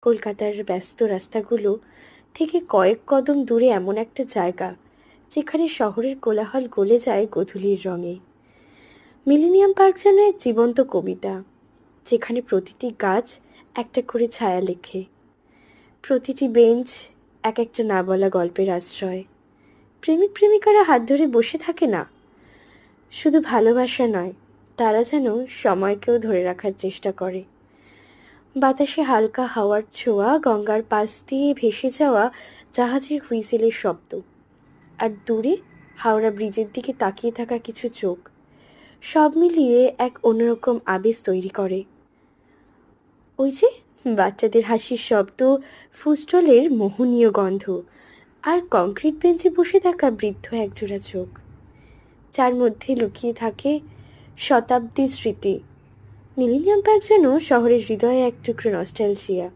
কলকাতার ব্যস্ত রাস্তাগুলো থেকে কয়েক কদম দূরে এমন একটা জায়গা, যেখানে শহরের কোলাহল গলে যায় গোধূলির রঙে। মিলেনিয়াম পার্ক যেন এক জীবন্ত কবিতা, যেখানে প্রতিটি গাছ একটা করে ছায়া লেখে, প্রতিটি বেঞ্চ এক একটা না বলা গল্পের আশ্রয়। প্রেমিক প্রেমিকারা হাত ধরে বসে থাকে না, শুধু ভালোবাসা নয়, তারা যেন সময়কেও ধরে রাখার চেষ্টা করে। বাতাসে হালকা হাওয়ার ছোঁয়া, গঙ্গার পাশ দিয়ে ভেসে যাওয়া জাহাজের হুইসেলের শব্দ, আর দূরে হাওড়া ব্রিজের দিকে তাকিয়ে থাকা কিছু চোখ, সব মিলিয়ে এক অন্যরকম আবেশ তৈরি করে। ওই যে বাচ্চাদের হাসির শব্দ, ফুস্টলের মোহনীয় গন্ধ, আর কংক্রিট বেঞ্চে বসে থাকা বৃদ্ধ একজোড়া চোখ, যার মধ্যে লুকিয়ে থাকে শতাব্দীর স্মৃতি। মিলেনিয়াম পার্ক যেন শহরের হৃদয়ে এক টুকরো নস্টালজিয়া,